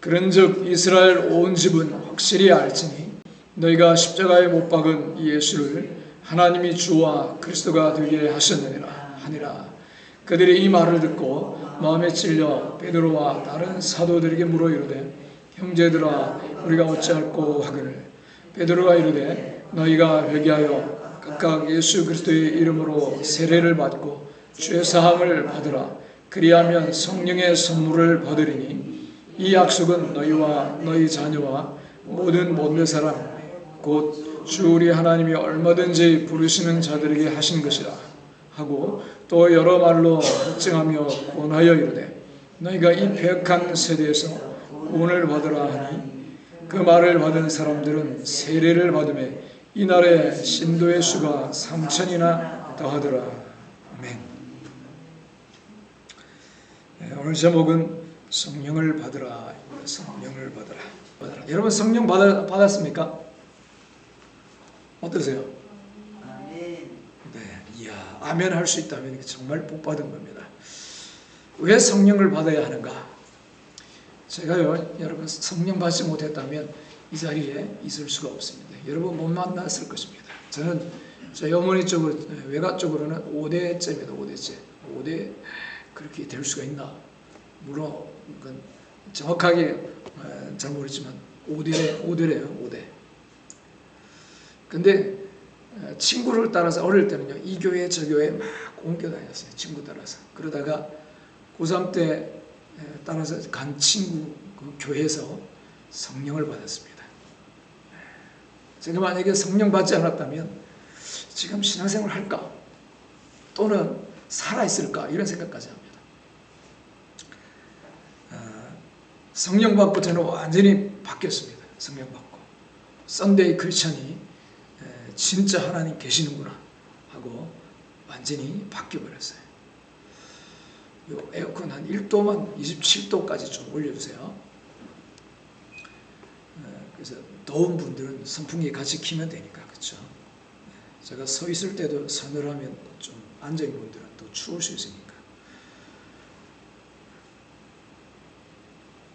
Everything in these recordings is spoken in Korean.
그런즉 이스라엘 온 집은 확실히 알지니 너희가 십자가에 못 박은 이 예수를 하나님이 주와 그리스도가 되게 하시느니라. 그들이 이 말을 듣고 마음에 찔려 베드로와 다른 사도들에게 물어 이르되 형제들아 우리가 어찌할꼬 하거늘 베드로가 이르되 너희가 회개하여 각각 예수 그리스도의 이름으로 세례를 받고 죄 사함을 받으라. 그리하면 성령의 선물을 받으리니 이 약속은 너희와 너희 자녀와 모든 못된 사람 곧 주 우리 하나님이 얼마든지 부르시는 자들에게 하신 것이라 하고 또 여러 말로 확증하며 권하여 이르되 너희가 이 패역한 세대에서 구원을 받으라 하니 그 말을 받은 사람들은 세례를 받음에 이날에 신도의 수가 3,000이나 더하더라. 아멘. 오늘 제목은 성령을 받으라. 성령을 받으라. 여러분 성령 받았습니까? 어떠세요? 아멘. 네, 이야, 아멘 할 수 있다면 정말 복 받은 겁니다. 왜 성령을 받아야 하는가? 제가요, 여러분 성령 받지 못했다면 이 자리에 있을 수가 없습니다. 여러분 못 만났을 것입니다. 저는 저희 어머니 쪽으로, 외가 쪽으로는 5대째입니다. 5대째. 5대 그렇게 될 수가 있나? 물론 정확하게 잘 모르지만 5대래요. 5대. 근데 친구를 따라서 어릴 때는요, 이 교회 저 교회 막 옮겨 다녔어요. 친구 따라서. 그러다가 고3 때 따라서 간 친구 그 교회에서 성령을 받았습니다. 제가 만약에 성령 받지 않았다면 지금 신앙생활 할까? 또는 살아있을까? 이런 생각까지 합니다. 성령 받고 저는 완전히 바뀌었습니다. 성령 받고. 썬데이 크리스천이 진짜 하나님 계시는구나 하고 완전히 바뀌어버렸어요. 요 에어컨 한 1도만 27도까지 좀 올려주세요. 그래서 더운 분들은 선풍기 같이 키면 되니까, 그렇죠? 제가 서 있을 때도 서늘하면 좀 앉아있는 분들은 또 추울 수 있으니까.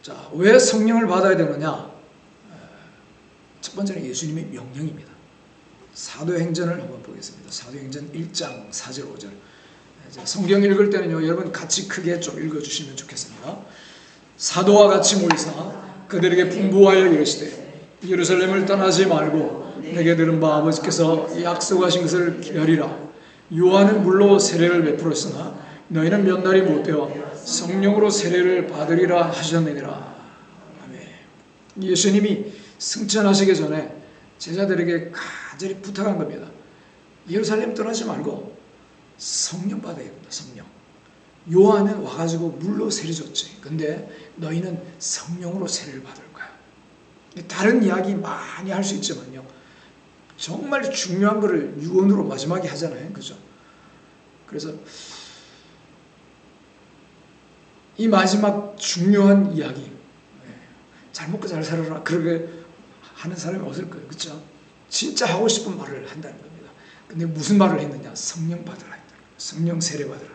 자, 왜 성령을 받아야 되느냐? 첫 번째는 예수님의 명령입니다. 사도행전을 한번 보겠습니다. 사도행전 1장 4절 5절. 성경 읽을 때는요, 여러분 같이 크게 좀 읽어주시면 좋겠습니다. 사도와 같이 모이사 그들에게 분부하여 이르시되 예루살렘을 떠나지 말고 내게 들은 바 아버지께서 약속하신 것을 기다리라. 요한은 물로 세례를 베풀었으나 너희는 몇 날이 못되어 성령으로 세례를 받으리라 하셨느니라. 아멘. 예수님이 승천하시기 전에 제자들에게 간절히 부탁한 겁니다. 예루살렘 떠나지 말고 성령 받아야 됩니다. 성령. 요한은 와가지고 물로 세례 줬지. 근데 너희는 성령으로 세례를 받을 거야. 다른 이야기 많이 할 수 있지만요, 정말 중요한 거를 유언으로 마지막에 하잖아요. 그죠? 그래서 이 마지막 중요한 이야기, 잘 먹고 잘 살아라, 그렇게 하는 사람이 없을 거예요. 그렇죠? 진짜 하고 싶은 말을 한다는 겁니다. 근데 무슨 말을 했느냐? 성령 받으라. 성령 세례 받으라.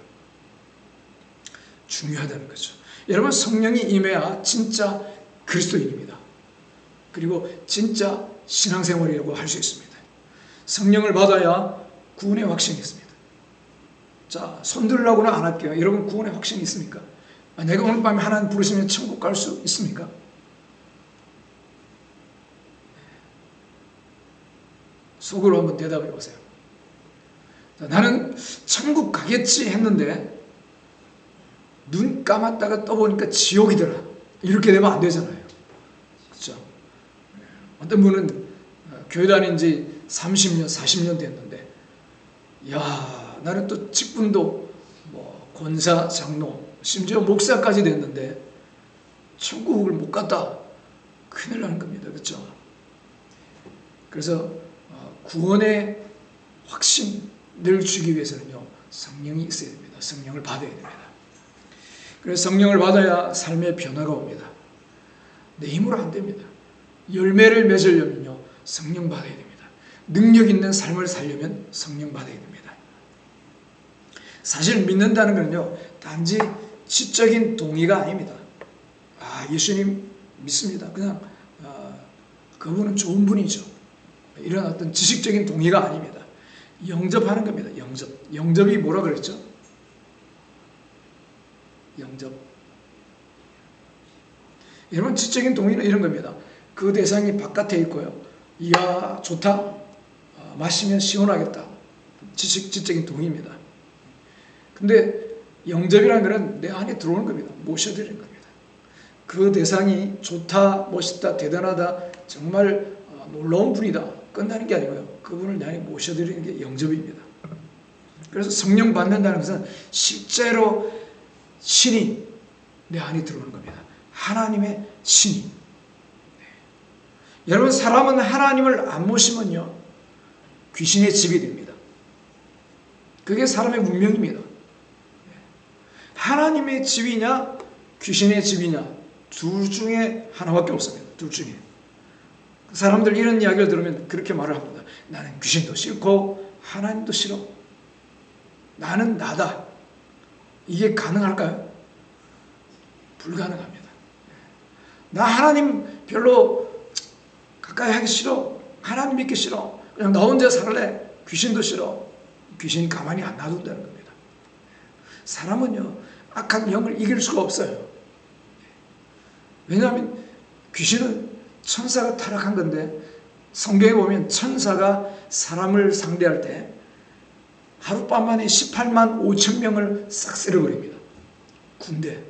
중요하다는 거죠. 여러분, 성령이 임해야 진짜 그리스도인입니다. 그리고 진짜 신앙생활이라고 할 수 있습니다. 성령을 받아야 구원의 확신이 있습니다. 자, 손 들으라고는 안 할게요. 여러분 구원의 확신이 있습니까? 내가 오늘 밤에 하나님 부르시면 천국 갈 수 있습니까? 속으로 한번 대답해 보세요. 나는 천국 가겠지 했는데 눈 감았다가 떠보니까 지옥이더라. 이렇게 되면 안 되잖아요. 그렇죠? 어떤 분은 교회 다닌 지 30년, 40년 됐는데, 야, 나는 또 직분도 권사, 장로, 심지어 목사까지 됐는데 천국을 못 갔다. 큰일 나는 겁니다. 그렇죠? 그래서 구원의 확신을 주기 위해서는요, 성령이 있어야 됩니다. 성령을 받아야 됩니다. 그래서 성령을 받아야 삶의 변화가 옵니다. 내 힘으로 안 됩니다. 열매를 맺으려면요, 성령 받아야 됩니다. 능력 있는 삶을 살려면 성령 받아야 됩니다. 사실 믿는다는 건요, 단지 지적인 동의가 아닙니다. 예수님 믿습니다. 그냥 그분은 좋은 분이죠. 이런 어떤 지식적인 동의가 아닙니다. 영접하는 겁니다. 영접이 뭐라 그랬죠? 영접. 여러분, 지적인 동의는 이런 겁니다. 그 대상이 바깥에 있고요. 이야, 좋다. 마시면 시원하겠다. 지적인 동의입니다. 근데 영접이라는 것은 내 안에 들어오는 겁니다. 모셔드리는 겁니다. 그 대상이 좋다, 멋있다, 대단하다, 정말 놀라운 분이다. 끝나는 게 아니고요. 그분을 내 안에 모셔드리는 게 영접입니다. 그래서 성령 받는다는 것은 실제로 신이 내 안에 들어오는 겁니다. 하나님의 신이. 네. 여러분, 사람은 하나님을 안 모시면요, 귀신의 집이 됩니다. 그게 사람의 운명입니다. 하나님의 집이냐 귀신의 집이냐, 둘 중에 하나밖에 없습니다. 둘 중에. 사람들 이런 이야기를 들으면 그렇게 말을 합니다. 나는 귀신도 싫고 하나님도 싫어. 나는 나다. 이게 가능할까요? 불가능합니다. 나 하나님 별로 가까이 하기 싫어. 하나님 믿기 싫어. 그냥 나 혼자 살래. 귀신도 싫어. 귀신이 가만히 안 놔둔다는 겁니다. 사람은요, 악한 영을 이길 수가 없어요. 왜냐하면 귀신은 천사가 타락한 건데, 성경에 보면 천사가 사람을 상대할 때 하룻밤 만에 18만 5천 명을 싹 쓸어버립니다. 군대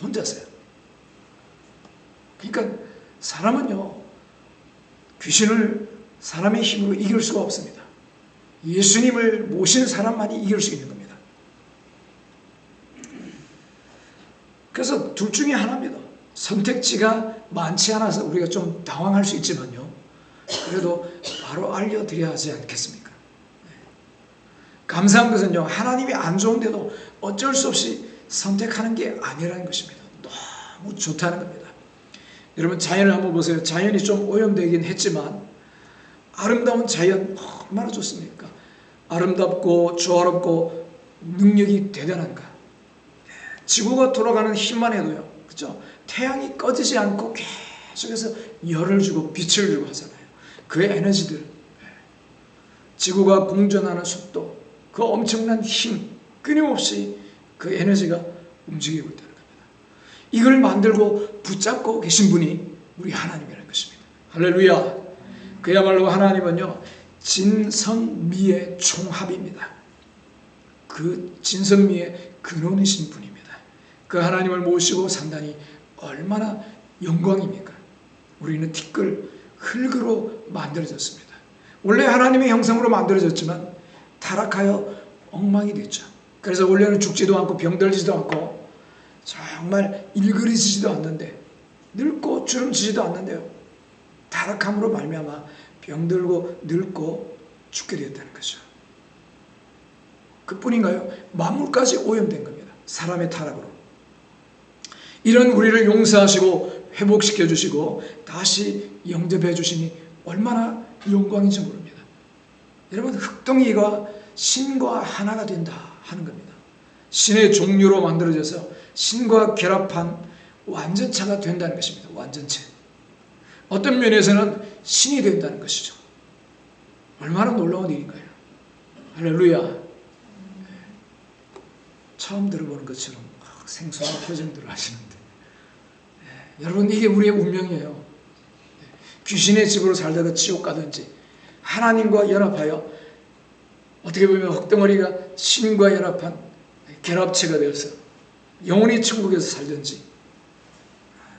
혼자서요. 그러니까 사람은요, 귀신을 사람의 힘으로 이길 수가 없습니다. 예수님을 모신 사람만이 이길 수 있는 겁니다. 그래서 둘 중에 하나입니다. 선택지가 많지 않아서 우리가 좀 당황할 수 있지만요, 그래도 바로 알려드려야 하지 않겠습니까? 감사한 것은요, 하나님이 안 좋은데도 어쩔 수 없이 선택하는 게 아니라는 것입니다. 너무 좋다는 겁니다. 여러분, 자연을 한번 보세요. 자연이 좀 오염되긴 했지만 아름다운 자연 얼마나 좋습니까? 아름답고 조화롭고 능력이 대단한가. 지구가 돌아가는 힘만 해도요, 그렇죠? 태양이 꺼지지 않고 계속해서 열을 주고 빛을 주고 하잖아요. 그의 에너지들, 지구가 공전하는 속도, 그 엄청난 힘, 끊임없이 그 에너지가 움직이고 있다는 겁니다. 이걸 만들고 붙잡고 계신 분이 우리 하나님이라는 것입니다. 할렐루야. 그야말로 하나님은요, 진성미의 총합입니다. 그 진성미의 근원이신 분입니다. 그 하나님을 모시고 산다니 얼마나 영광입니까? 우리는 티끌, 흙으로 만들어졌습니다. 원래 하나님의 형상으로 만들어졌지만 타락하여 엉망이 됐죠. 그래서 원래는 죽지도 않고 병들지도 않고 정말 일그러지지도 않는데, 늙고 주름지지도 않는데요, 타락함으로 말미암아 병들고 늙고 죽게 되었다는 거죠. 그뿐인가요? 만물까지 오염된 겁니다. 사람의 타락으로. 이런 우리를 용서하시고 회복시켜 주시고 다시 영접해 주시니 얼마나 영광인지 모릅니다. 여러분, 흙덩이가 신과 하나가 된다 하는 겁니다. 신의 종류로 만들어져서 신과 결합한 완전체가 된다는 것입니다. 완전체. 어떤 면에서는 신이 된다는 것이죠. 얼마나 놀라운 일인가요? 할렐루야. 처음 들어보는 것처럼 생소한 표정들을 하시는데, 여러분, 이게 우리의 운명이에요. 귀신의 집으로 살다가 지옥 가든지, 하나님과 연합하여 어떻게 보면 흙덩어리가 신과 연합한 결합체가 되어서 영원히 천국에서 살든지.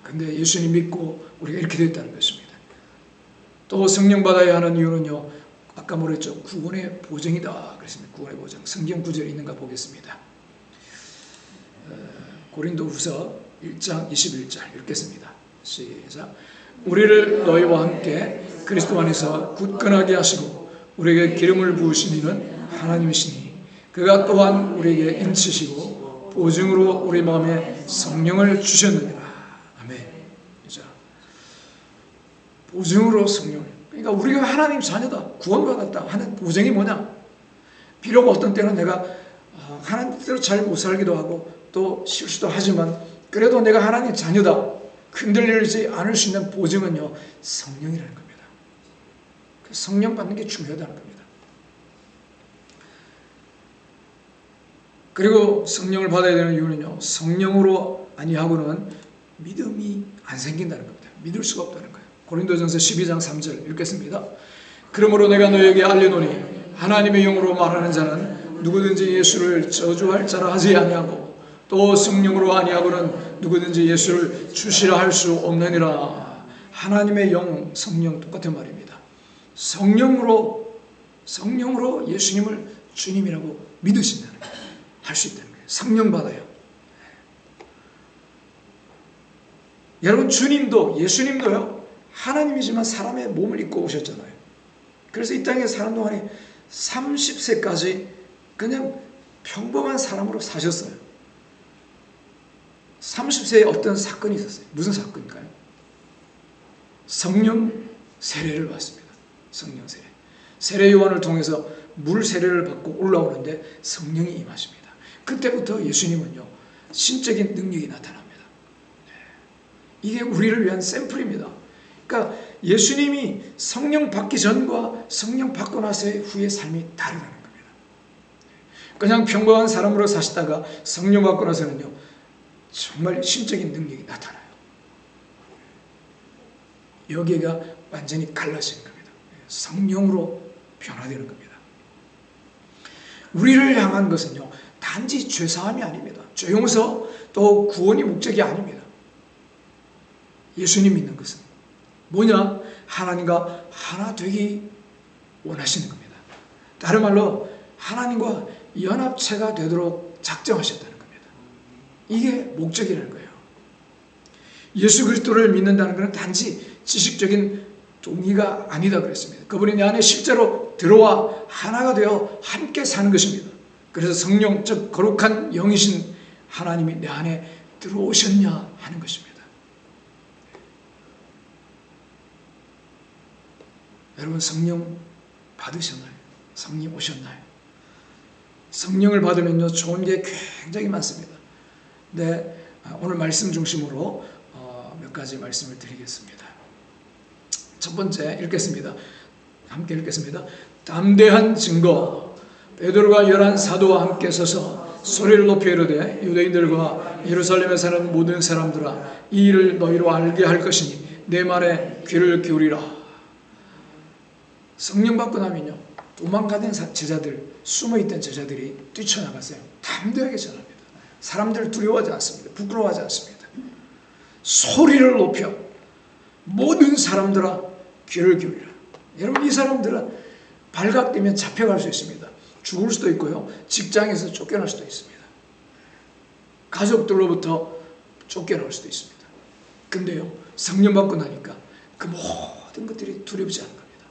근데 예수님 믿고 우리가 이렇게 됐다는 것입니다. 또 성령 받아야 하는 이유는요, 아까 뭐랬죠? 구원의 보증이다 그랬습니다. 구원의 보증. 성경 구절이 있는가 보겠습니다. 고린도후서 1장 21절 읽겠습니다. 시작. 우리를 너희와 함께 그리스도 안에서 굳건하게 하시고 우리에게 기름을 부으신 이는 하나님이시니 그가 또한 우리에게 인치시고 보증으로 우리 마음에 성령을 주셨느니라. 아멘. 자, 보증으로 성령. 그러니까 우리가 하나님 자녀다, 구원받았다 하는 보증이 뭐냐? 비록 어떤 때는 내가 하나님 뜻대로 잘 못 살기도 하고 또 실수도 하지만 그래도 내가 하나님 자녀다. 흔들리지 않을 수 있는 보증은요, 성령이라는 겁니다. 성령 받는 게 중요하다는 겁니다. 그리고 성령을 받아야 되는 이유는요, 성령으로 아니하고는 믿음이 안 생긴다는 겁니다. 믿을 수가 없다는 거예요. 고린도전서 12장 3절 읽겠습니다. 그러므로 내가 너에게 알려노니 하나님의 영으로 말하는 자는 누구든지 예수를 저주할 자라 하지 아니하고 또 성령으로 아니하고는 누구든지 예수를 주시라 할 수 없느니라. 하나님의 영, 성령 똑같은 말입니다. 성령으로 예수님을 주님이라고 믿으신다는 거예요. 할 수 있다는 거예요. 성령 받아요. 여러분, 예수님도요, 하나님이지만 사람의 몸을 입고 오셨잖아요. 그래서 이 땅에 사는 동안에 30세까지 그냥 평범한 사람으로 사셨어요. 30세에 어떤 사건이 있었어요. 무슨 사건일까요? 성령 세례를 받습니다. 성령 세례. 세례 요한을 통해서 물 세례를 받고 올라오는데 성령이 임하십니다. 그때부터 예수님은요, 신적인 능력이 나타납니다. 이게 우리를 위한 샘플입니다. 그러니까 예수님이 성령 받기 전과 성령 받고 나서의 후의 삶이 다르다는 겁니다. 그냥 평범한 사람으로 사시다가 성령 받고 나서는요, 정말 신적인 능력이 나타나요. 여기가 완전히 갈라지는 겁니다. 성령으로 변화되는 겁니다. 우리를 향한 것은요, 단지 죄사함이 아닙니다. 죄 용서 또 구원이 목적이 아닙니다. 예수님 믿는 것은 뭐냐? 하나님과 하나 되기 원하시는 겁니다. 다른 말로 하나님과 연합체가 되도록 작정하셨다는 겁니다. 이게 목적이라는 거예요. 예수 그리스도를 믿는다는 것은 단지 지식적인 동의가 아니다 그랬습니다. 그분이 내 안에 실제로 들어와 하나가 되어 함께 사는 것입니다. 그래서 성령, 즉 거룩한 영이신 하나님이 내 안에 들어오셨냐 하는 것입니다. 여러분, 성령 받으셨나요? 성령 오셨나요? 성령을 받으면요, 좋은 게 굉장히 많습니다. 네, 오늘 말씀 중심으로 몇 가지 말씀을 드리겠습니다. 첫 번째 읽겠습니다. 함께 읽겠습니다. 담대한 증거. 베드로가 11 사도와 함께 서서 소리를 높여 이르되 유대인들과 예루살렘에 사는 모든 사람들아, 이 일을 너희로 알게 할 것이니 내 말에 귀를 기울이라. 성령 받고 나면요, 도망가던 제자들, 숨어있던 제자들이 뛰쳐나갔어요. 담대하게 전합니다. 사람들을 두려워하지 않습니다. 부끄러워하지 않습니다. 소리를 높여 모든 사람들아 귀를 기울이라. 여러분, 이 사람들은 발각되면 잡혀갈 수 있습니다. 죽을 수도 있고요, 직장에서 쫓겨날 수도 있습니다. 가족들로부터 쫓겨날 수도 있습니다. 근데요, 성령 받고 나니까 그 모든 것들이 두렵지 않은 겁니다.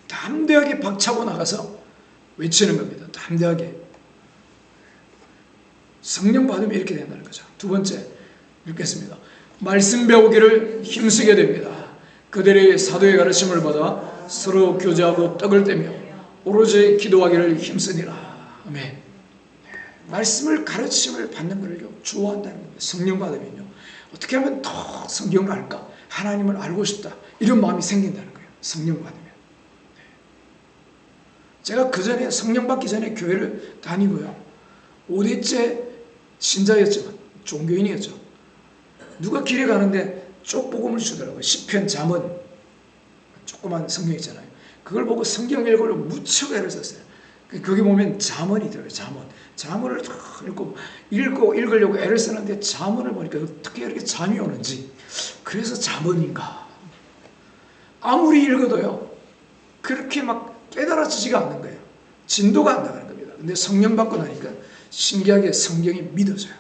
담대하게 박차고 나가서 외치는 겁니다. 담대하게. 성령 받으면 이렇게 된다는 거죠. 두 번째 읽겠습니다. 말씀 배우기를 힘쓰게 됩니다. 그들의 사도의 가르침을 받아 서로 교제하고 떡을 떼며 오로지 기도하기를 힘쓰니라. 아멘. 말씀을 가르침을 받는 것을 좋아한다는 겁니다. 성령 받으면요, 어떻게 하면 더 성경을 알까? 하나님을 알고 싶다. 이런 마음이 생긴다는 거예요. 성령 받으면. 제가 그 전에, 성령 받기 전에 교회를 다니고요, 5대째 신자였지만 종교인이었죠. 누가 길에 가는데 쪽복음을 주더라고요. 시편, 잠언, 조그만 성경 있잖아요. 그걸 보고 성경 읽으려고 무척 애를 썼어요. 거기 보면 잠언이 들어요. 잠언을 읽고 읽으려고 애를 쓰는데 잠언을 보니까 어떻게 이렇게 잠이 오는지, 그래서 잠언인가. 아무리 읽어도요, 그렇게 막 깨달아지지가 않는 거예요. 진도가 안 나가는 겁니다. 근데 성령 받고 나니까 신기하게 성경이 믿어져요.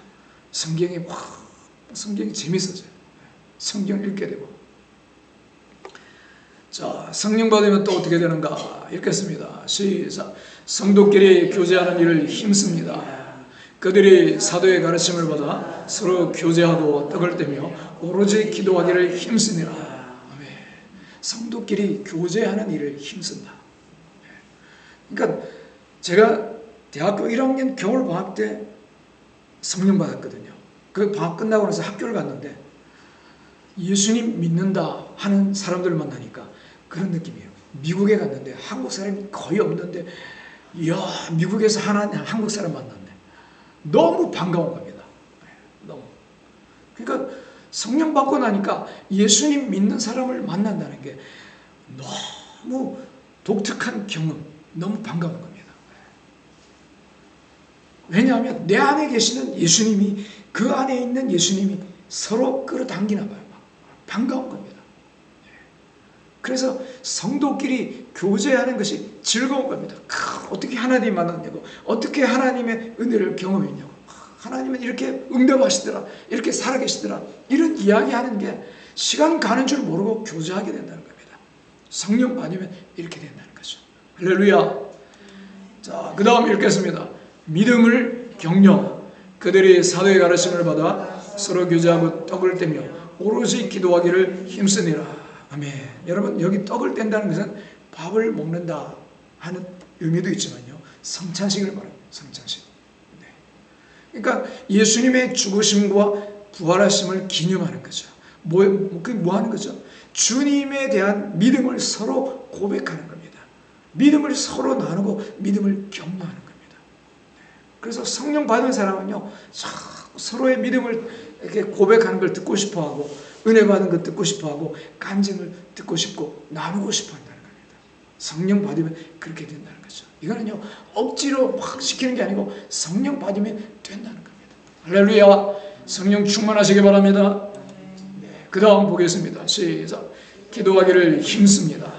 성경이 재밌어져요. 성경 읽게 되고. 자, 성령 받으면 또 어떻게 되는가 읽겠습니다. 시작. 성도끼리 교제하는 일을 힘씁니다. 그들이 사도의 가르침을 받아 서로 교제하고 떡을 떼며 오로지 기도하기를 힘쓰니라. 아멘. 성도끼리 교제하는 일을 힘쓴다. 그러니까 제가 대학교 1학년 겨울방학 때 성령 받았거든요. 그 방학 끝나고 나서 학교를 갔는데 예수님 믿는다 하는 사람들을 만나니까 그런 느낌이에요. 미국에 갔는데 한국 사람이 거의 없는데, 이야, 미국에서 한국 사람 만났네. 너무 반가운 겁니다. 너무. 그러니까 성령 받고 나니까 예수님 믿는 사람을 만난다는 게 너무 독특한 경험, 너무 반가운 겁니다. 왜냐하면 내 안에 계시는 예수님이, 그 안에 있는 예수님이 서로 끌어당기나 봐요. 반가운 겁니다. 그래서 성도끼리 교제하는 것이 즐거운 겁니다. 어떻게 하나님 만났냐고, 어떻게 하나님의 은혜를 경험했냐고, 하나님은 이렇게 응답하시더라, 이렇게 살아계시더라, 이런 이야기하는 게 시간 가는 줄 모르고 교제하게 된다는 겁니다. 성령 받으면 이렇게 된다는 거죠. 할렐루야. 자, 그 다음 읽겠습니다. 믿음을 격려. 그들이 사도의 가르침을 받아 서로 교제하고 떡을 떼며 오로지 기도하기를 힘쓰니라. 아멘. 여러분, 여기 떡을 뗀다는 것은 밥을 먹는다 하는 의미도 있지만요, 성찬식을 말합니다. 성찬식. 네. 그러니까 예수님의 죽으심과 부활하심을 기념하는 거죠. 그게 뭐 하는 거죠? 주님에 대한 믿음을 서로 고백하는 겁니다. 믿음을 서로 나누고 믿음을 격려하는 겁니다. 그래서 성령 받은 사람은요, 서로의 믿음을 이렇게 고백하는 걸 듣고 싶어하고, 은혜 받은 걸 듣고 싶어하고, 간증을 듣고 싶고 나누고 싶어한다는 겁니다. 성령 받으면 그렇게 된다는 거죠. 이거는요, 억지로 막 시키는 게 아니고 성령 받으면 된다는 겁니다. 할렐루야. 성령 충만하시기 바랍니다. 네, 그 다음 보겠습니다. 시작. 기도하기를 힘씁니다.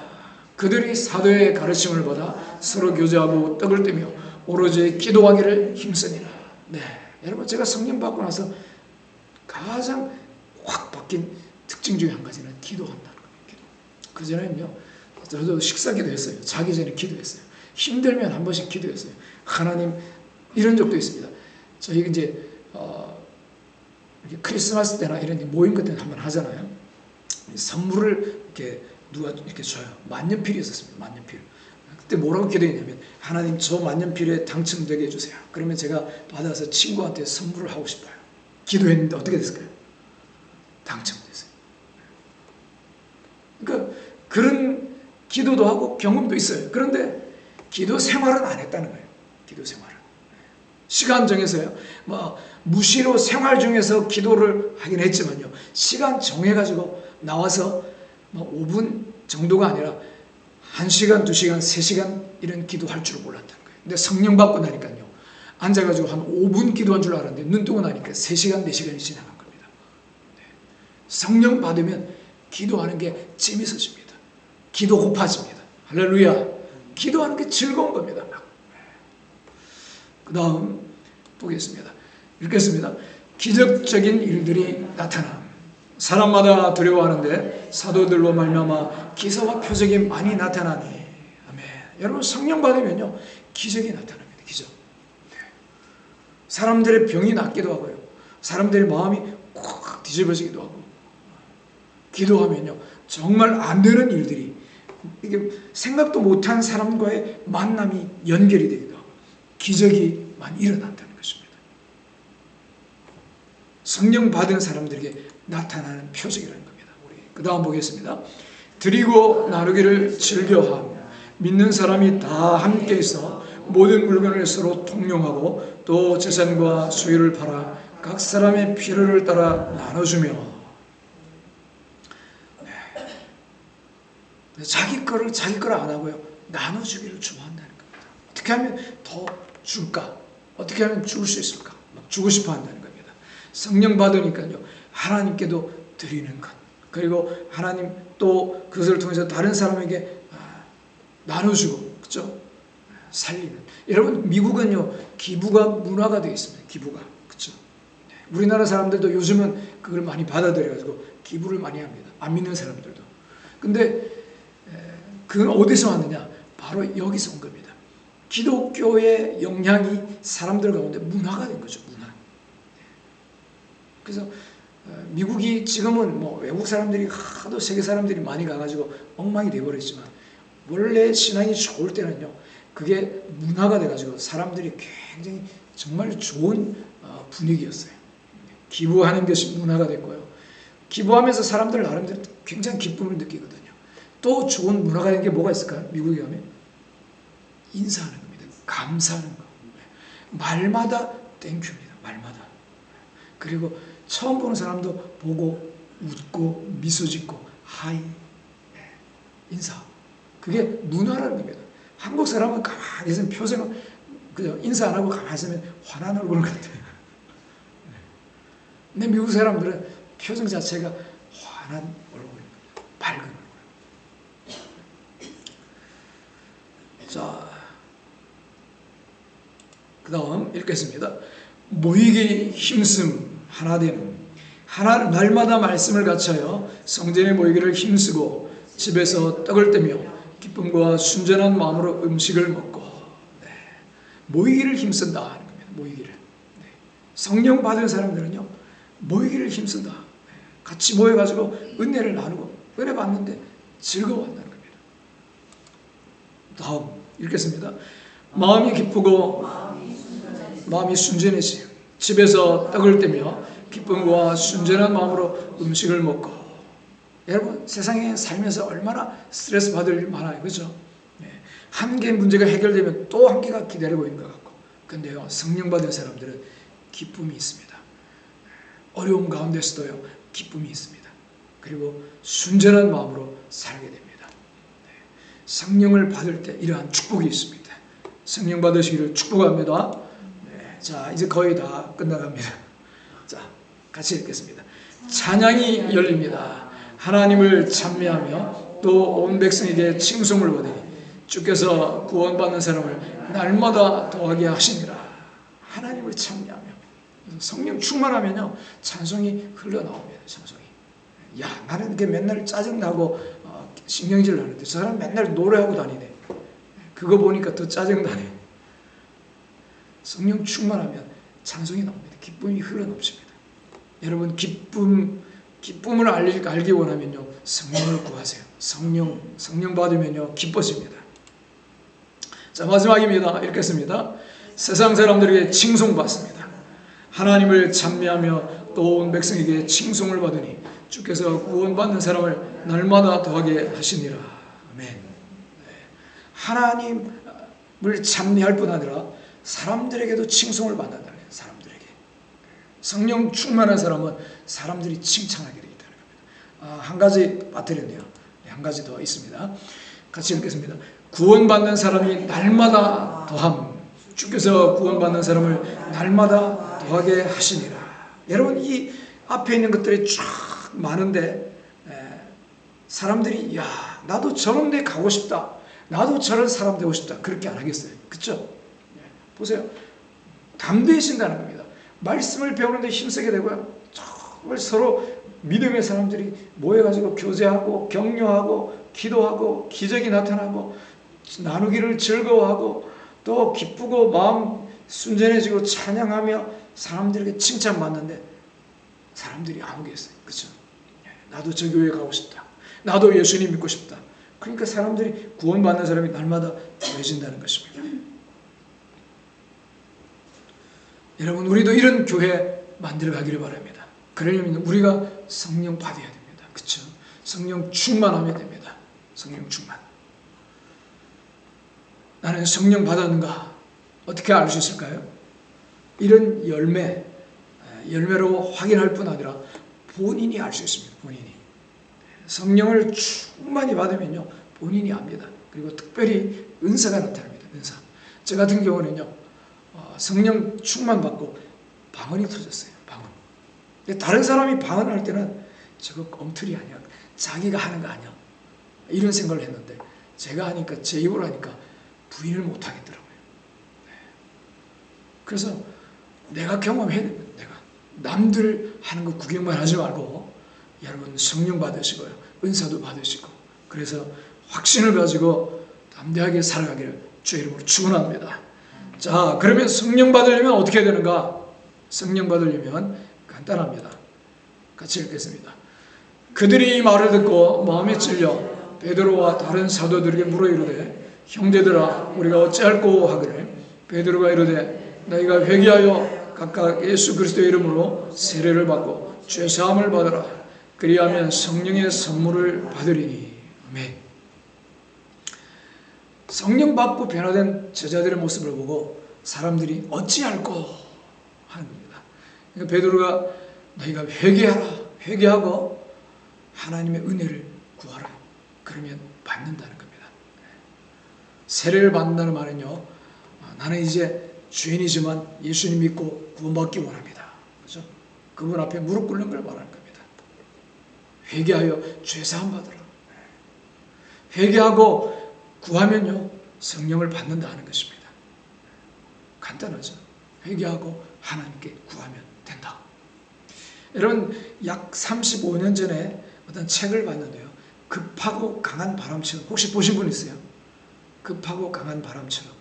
그들이 사도의 가르침을 받아 서로 교제하고 떡을 떼며 오로지 기도하기를 힘쓰니라. 네, 여러분, 제가 성령 받고 나서 가장 확 바뀐 특징 중에 한 가지는 기도한다는 거예요. 기도. 그전에는요, 저도 식사 기도했어요. 자기 전에 기도했어요. 힘들면 한 번씩 기도했어요. 하나님, 이런 적도 있습니다. 저희 이제 이렇게 크리스마스 때나 이런 모임 같은 거 한번 하잖아요. 선물을 이렇게 누가 이렇게 줘요. 만년필이 있었습니다. 만년필. 그때 뭐라고 기도했냐면, 하나님, 저 만년필에 당첨되게 해주세요. 그러면 제가 받아서 친구한테 선물을 하고 싶어요. 기도했는데 어떻게 됐을까요? 당첨됐어요. 그러니까 그런 기도도 하고 경험도 있어요. 그런데 기도 생활은 안 했다는 거예요. 기도 생활은. 시간 정해서요. 무시로 생활 중에서 기도를 하긴 했지만요, 시간 정해가지고 나와서 5분 정도가 아니라 1시간, 2시간, 3시간 이런 기도할 줄 몰랐다는 거예요. 근데 성령 받고 나니까요, 앉아가지고 한 5분 기도한 줄 알았는데 눈 뜨고 나니까 3시간, 4시간이 지나간 겁니다. 네. 성령 받으면 기도하는 게 재밌어집니다. 기도 고파집니다. 할렐루야. 기도하는 게 즐거운 겁니다. 그 다음 보겠습니다. 읽겠습니다. 기적적인 일들이 나타남. 사람마다 두려워하는데 사도들로 말미암아 기사와 표적이 많이 나타나니. 아멘. 여러분, 성령 받으면요, 기적이 나타납니다. 기적. 네. 사람들의 병이 낫기도 하고요, 사람들의 마음이 꽉 뒤집어지기도 하고, 기도하면요, 정말 안 되는 일들이, 이게 생각도 못한 사람과의 만남이 연결이 되기도 하고, 기적이 많이 일어난다는 것입니다. 성령 받은 사람들에게 나타나는 표적이라는 겁니다. 우리 그 다음 보겠습니다. 드리고 나누기를 즐겨하며 믿는 사람이 다 함께 있어 모든 물건을 서로 통용하고 또 재산과 소유를 팔아 각 사람의 필요를 따라 나눠주며. 네. 자기 거를 안 하고요, 나눠주기를 좋아한다는 겁니다. 어떻게 하면 더 줄까? 어떻게 하면 줄 수 있을까? 막 주고 싶어 한다는 겁니다. 성령 받으니까요, 하나님께도 드리는 것, 그리고 하나님 또 그것을 통해서 다른 사람에게 나눠주고, 그렇죠? 살리는. 여러분, 미국은요, 기부가 문화가 되어 있습니다. 기부가, 그렇죠? 우리나라 사람들도 요즘은 그걸 많이 받아들여가지고 기부를 많이 합니다. 안 믿는 사람들도. 근데 그건 어디서 왔느냐? 바로 여기서 온 겁니다. 기독교의 영향이 사람들 가운데 문화가 된 거죠. 문화. 그래서 미국이 지금은 외국 사람들이 하도 세계 사람들이 많이 가가지고 엉망이 돼버렸지만, 원래 신앙이 좋을 때는요, 그게 문화가 돼가지고 사람들이 굉장히 정말 좋은 분위기였어요. 기부하는 것이 문화가 됐고요, 기부하면서 사람들 나름대로 굉장히 기쁨을 느끼거든요. 또 좋은 문화가 있는 게 뭐가 있을까요? 미국에 가면 인사하는 겁니다. 감사하는 거. 말마다 땡큐입니다. 말마다. 그리고 처음 보는 사람도 보고 웃고 미소 짓고 하이 인사. 그게 문화라는 겁니다. 한국 사람은 가만히 있으면 표정은 그냥 인사 안 하고 가만히 있으면 화난 얼굴 같아요. 근데 미국 사람들은 표정 자체가 환한 얼굴입니다. 밝은 얼굴. 자, 그 다음 읽겠습니다. 모이기 힘쓰음 하나됨. 날마다 말씀을 갖춰요 성전에 모이기를 힘쓰고 집에서 떡을 떼며 기쁨과 순전한 마음으로 음식을 먹고. 네. 모이기를 힘쓴다 하는 겁니다. 모이기를. 네. 성령 받은 사람들은요 모이기를 힘쓴다. 네. 같이 모여가지고 은혜를 나누고 은혜 받는데 즐거워한다는 겁니다. 다음 읽겠습니다. 마음이 기쁘고 마음이 순전해지 집에서 떡을 떼며 기쁨과 순전한 마음으로 음식을 먹고. 여러분 세상에 살면서 얼마나 스트레스 받을 일 많아요. 그렇죠? 한 개 문제가 해결되면 또 한 개가 기다리고 있는 것 같고. 근데요 성령 받은 사람들은 기쁨이 있습니다. 어려움 가운데서도요 기쁨이 있습니다. 그리고 순전한 마음으로 살게 됩니다. 성령을 받을 때 이러한 축복이 있습니다. 성령 받으시기를 축복합니다. 자 이제 거의 다 끝나갑니다. 자 같이 읽겠습니다. 찬양이 열립니다. 하나님을 찬미하며 또 온 백성에게 칭송을 받으니 주께서 구원받는 사람을 날마다 더하게 하시니라. 하나님을 찬미하며 성령 충만하면요 찬송이 흘러나옵니다. 찬송이. 야 나는 이렇게 맨날 짜증나고 신경질 나는데 저 사람 맨날 노래하고 다니네. 그거 보니까 더 짜증나네. 성령 충만하면 찬송이 나옵니다. 기쁨이 흘러넘칩니다. 여러분 기쁨을 알기 원하면요 성령을 구하세요. 성령 받으면요 기뻐집니다. 자 마지막입니다. 읽겠습니다. 세상 사람들에게 칭송받습니다. 하나님을 찬미하며 또 온 백성에게 칭송을 받으니 주께서 구원받는 사람을 날마다 더하게 하시니라. 아멘. 하나님을 찬미할 뿐 아니라 사람들에게도 칭송을 받는다는 거예요. 사람들에게. 성령 충만한 사람은 사람들이 칭찬하게 되기 때문입니다. 한 가지 빠뜨렸네요. 한 가지 더 있습니다. 같이 읽겠습니다. 구원받는 사람이 날마다 더함. 주께서 구원받는 사람을 날마다 더하게 하시니라. 여러분 이 앞에 있는 것들이 쫙 많은데 사람들이 야 나도 저런 데 가고 싶다. 나도 저런 사람 되고 싶다. 그렇게 안 하겠어요. 그렇죠? 보세요. 담대해진다는 겁니다. 말씀을 배우는데 힘쓰게 되고요. 정말 서로 믿음의 사람들이 모여가지고 교제하고 격려하고 기도하고 기적이 나타나고 나누기를 즐거워하고 또 기쁘고 마음 순전해지고 찬양하며 사람들에게 칭찬받는데 사람들이 안 오겠어요. 그렇죠? 나도 저 교회 가고 싶다. 나도 예수님 믿고 싶다. 그러니까 사람들이 구원받는 사람이 날마다 더해진다는 것입니다. 여러분 우리도 이런 교회 만들어가기를 바랍니다. 그러려면 우리가 성령 받아야 됩니다. 그렇죠? 성령 충만하면 됩니다. 성령 충만. 나는 성령 받았는가? 어떻게 알 수 있을까요? 이런 열매로 확인할 뿐 아니라 본인이 알 수 있습니다. 본인이. 성령을 충만히 받으면요 본인이 압니다. 그리고 특별히 은사가 나타납니다. 은사. 저 같은 경우는요 성령 충만 받고 방언이 터졌어요. 방언. 근데 다른 사람이 방언할 때는 저거 엉터리 아니야. 자기가 하는 거 아니야. 이런 생각을 했는데 제가 하니까 제 입으로 하니까 부인을 못 하겠더라고요. 그래서 내가 경험해야 됩니다. 내가 남들 하는 거 구경만 하지 말고 여러분 성령 받으시고요. 은사도 받으시고 그래서 확신을 가지고 담대하게 살아가기를 주의 이름으로 축원합니다. 자, 그러면 성령 받으려면 어떻게 해야 되는가? 성령 받으려면 간단합니다. 같이 읽겠습니다. 그들이 이 말을 듣고 마음에 찔려 베드로와 다른 사도들에게 물어 이르되 형제들아 우리가 어찌할꼬 하기를 베드로가 이르되 너희가 회개하여 각각 예수 그리스도의 이름으로 세례를 받고 죄사함을 받으라. 그리하면 성령의 선물을 받으리니. 아멘. 성령 받고 변화된 제자들의 모습을 보고 사람들이 어찌할꼬 하는 겁니다. 그러니까 베드로가 너희가 회개하고 하나님의 은혜를 구하라. 그러면 받는다는 겁니다. 세례를 받는다는 말은요, 나는 이제 죄인이지만 예수님 믿고 구원받기 원합니다. 그렇죠? 그분 앞에 무릎 꿇는 걸 말하는 겁니다. 회개하여 죄사함 받으라. 회개하고 구하면요, 성령을 받는다 하는 것입니다. 간단하죠. 회개하고 하나님께 구하면 된다. 여러분, 약 35년 전에 어떤 책을 봤는데요. 급하고 강한 바람처럼, 혹시 보신 분 있어요? 급하고 강한 바람처럼.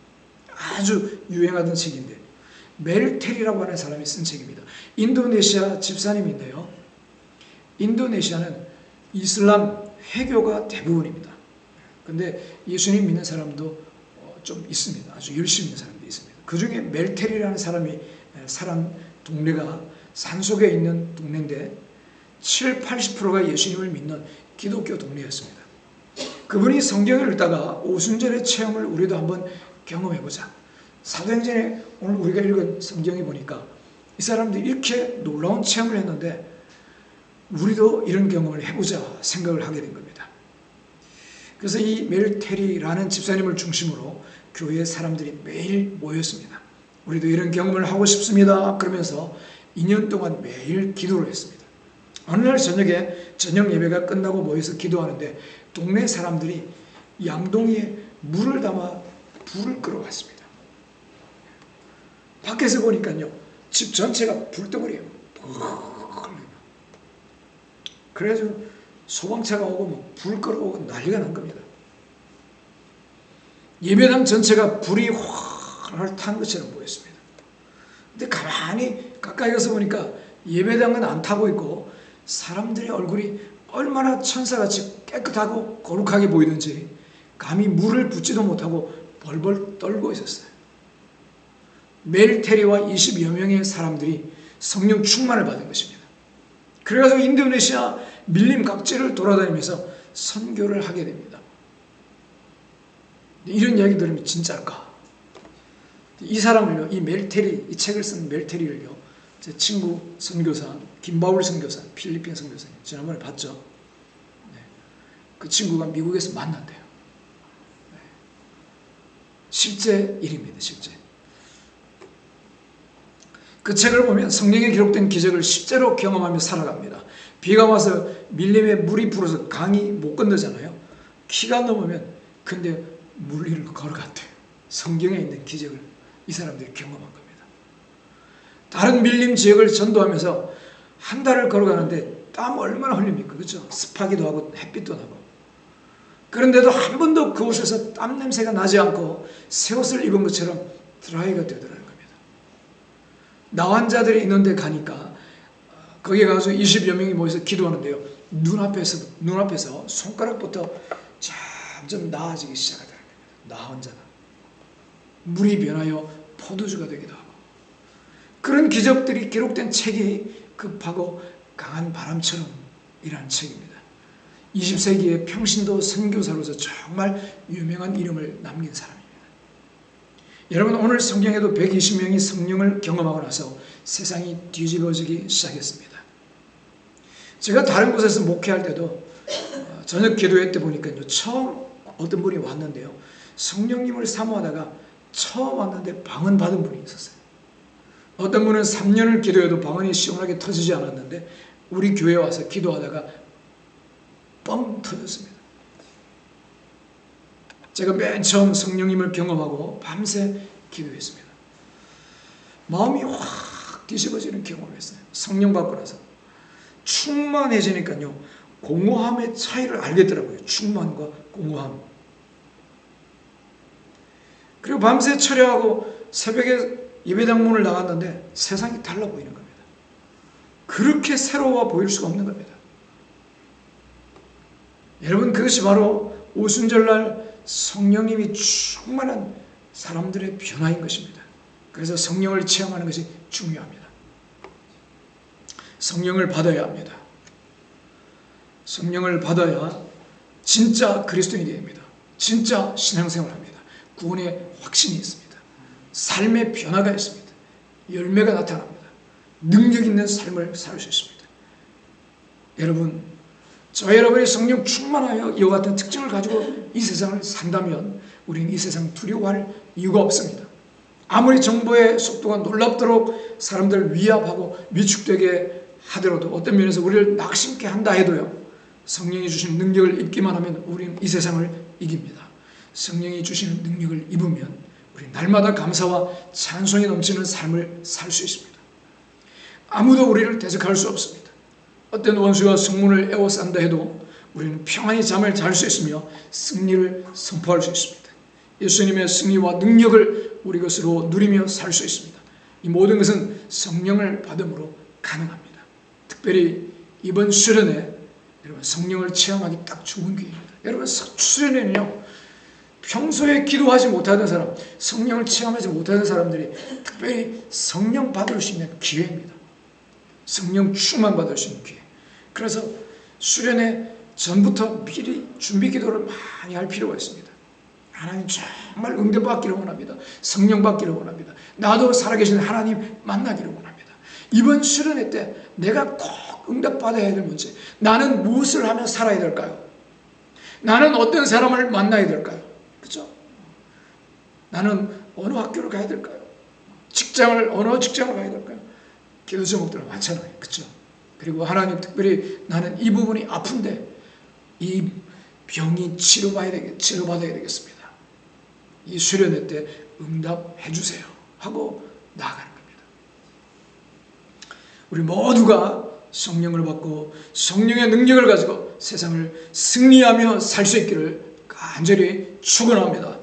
아주 유행하던 책인데, 멜텔이라고 하는 사람이 쓴 책입니다. 인도네시아 집사님인데요. 인도네시아는 이슬람 회교가 대부분입니다. 근데 예수님 믿는 사람도 좀 있습니다. 아주 열심히 있는 사람도 있습니다. 그 중에 멜텔이라는 사람이 살은 동네가 산속에 있는 동네인데 70~80%가 예수님을 믿는 기독교 동네였습니다. 그분이 성경을 읽다가 오순절의 체험을 우리도 한번 경험해보자. 사도행전에 오늘 우리가 읽은 성경에 보니까 이 사람들이 이렇게 놀라운 체험을 했는데 우리도 이런 경험을 해보자 생각을 하게 된 겁니다. 그래서 이 멜테리라는 집사님을 중심으로 교회에 사람들이 매일 모였습니다. 우리도 이런 경험을 하고 싶습니다. 그러면서 2년 동안 매일 기도를 했습니다. 어느 날 저녁에 저녁 예배가 끝나고 모여서 기도하는데 동네 사람들이 양동이에 물을 담아 불을 끌어왔습니다. 밖에서 보니까요, 집 전체가 불덩어리예요. 그래가지고 소방차가 오고 뭐 불 끌어오고 난리가 난 겁니다. 예배당 전체가 불이 활활 탄 것처럼 보였습니다. 근데 가만히 가까이 가서 보니까 예배당은 안 타고 있고 사람들의 얼굴이 얼마나 천사같이 깨끗하고 거룩하게 보이는지 감히 물을 붓지도 못하고 벌벌 떨고 있었어요. 멜테리와 20여 명의 사람들이 성령 충만을 받은 것입니다. 그래서 인도네시아 밀림 각지를 돌아다니면서 선교를 하게 됩니다. 이런 이야기 들으면 진짜일까? 이 사람을요, 이 멜테리, 이 책을 쓴 멜테리를요, 제 친구 선교사, 김바울 선교사, 필리핀 선교사, 지난번에 봤죠? 네. 그 친구가 미국에서 만난대요. 네. 실제 일입니다, 실제. 그 책을 보면 성경에 기록된 기적을 실제로 경험하며 살아갑니다. 비가 와서 밀림에 물이 불어서 강이 못 건너잖아요. 키가 넘으면 근데 물 위를 걸어갔대요. 성경에 있는 기적을 이 사람들이 경험한 겁니다. 다른 밀림 지역을 전도하면서 한 달을 걸어가는데 땀 얼마나 흘립니까? 그렇죠? 습하기도 하고 햇빛도 나고. 그런데도 한 번도 그곳에서 땀 냄새가 나지 않고 새 옷을 입은 것처럼 드라이가 되더라는 겁니다. 나 환자들이 있는 데 가니까 거기에 가서 20여 명이 모여서 기도하는데요. 눈앞에서 손가락부터 점점 나아지기 시작하더라는 겁니다. 나 환자가. 물이 변하여 포도주가 되기도 하고. 그런 기적들이 기록된 책이 급하고 강한 바람처럼 이라는 책입니다. 20세기의 평신도 선교사로서 정말 유명한 이름을 남긴 사람입니다. 여러분, 오늘 성경에도 120명이 성령을 경험하고 나서 세상이 뒤집어지기 시작했습니다. 제가 다른 곳에서 목회할 때도 저녁 기도회 때 보니까요, 처음 어떤 분이 왔는데요, 성령님을 사모하다가 처음 왔는데 방언 받은 분이 있었어요. 어떤 분은 3년을 기도해도 방언이 시원하게 터지지 않았는데 우리 교회에 와서 기도하다가 뻥 터졌습니다. 제가 맨 처음 성령님을 경험하고 밤새 기도했습니다. 마음이 확 뒤집어지는 경험을 했어요. 성령 받고 나서 충만해지니까요, 공허함의 차이를 알겠더라고요. 충만과 공허함. 그리고 밤새 철야하고 새벽에 예배당 문을 나갔는데 세상이 달라 보이는 겁니다. 그렇게 새로워 보일 수가 없는 겁니다. 여러분, 그것이 바로 오순절날 성령님이 충만한 사람들의 변화인 것입니다. 그래서 성령을 체험하는 것이 중요합니다. 성령을 받아야 합니다. 성령을 받아야 진짜 그리스도인이 됩니다. 진짜 신앙생활을 합니다. 구원의 확신이 있습니다. 삶의 변화가 있습니다. 열매가 나타납니다. 능력 있는 삶을 살 수 있습니다. 여러분, 저와 여러분이 성령 충만하여 이와 같은 특징을 가지고 이 세상을 산다면 우리는 이 세상 두려워할 이유가 없습니다. 아무리 정보의 속도가 놀랍도록 사람들을 위압하고 위축되게 하더라도, 어떤 면에서 우리를 낙심케 한다 해도요, 성령이 주신 능력을 입기만 하면 우리는 이 세상을 이깁니다. 성령이 주시는 능력을 입으면 우리는 날마다 감사와 찬송이 넘치는 삶을 살 수 있습니다. 아무도 우리를 대적할 수 없습니다. 어떤 원수가 성문을 에워싼다 해도 우리는 평안히 잠을 잘 수 있으며 승리를 선포할 수 있습니다. 예수님의 승리와 능력을 우리 것으로 누리며 살 수 있습니다. 이 모든 것은 성령을 받음으로 가능합니다. 특별히 이번 수련회, 여러분 성령을 체험하기 딱 좋은 기회입니다. 여러분 수련회는요, 평소에 기도하지 못하던 사람, 성령을 체험하지 못하는 사람들이 특별히 성령 받을 수 있는 기회입니다. 성령 충만 받을 수 있는 기회. 그래서 수련회 전부터 미리 준비 기도를 많이 할 필요가 있습니다. 하나님 정말 응답받기를 원합니다. 성령 받기를 원합니다. 나도 살아계신 하나님 만나기를 원합니다. 이번 수련회 때 내가 꼭 응답받아야 될 문제, 나는 무엇을 하며 살아야 될까요? 나는 어떤 사람을 만나야 될까요? 그렇죠? 나는 어느 학교를 가야 될까요? 어느 직장을 가야 될까요? 기도 제목들은 많잖아요. 그렇죠? 그리고 하나님, 특별히 나는 이 부분이 아픈데 이 병이 치료받아야 되겠습니다. 이 수련회 때 응답해 주세요 하고 나아가는 겁니다. 우리 모두가 성령을 받고 성령의 능력을 가지고 세상을 승리하며 살 수 있기를 간절히 축원합니다.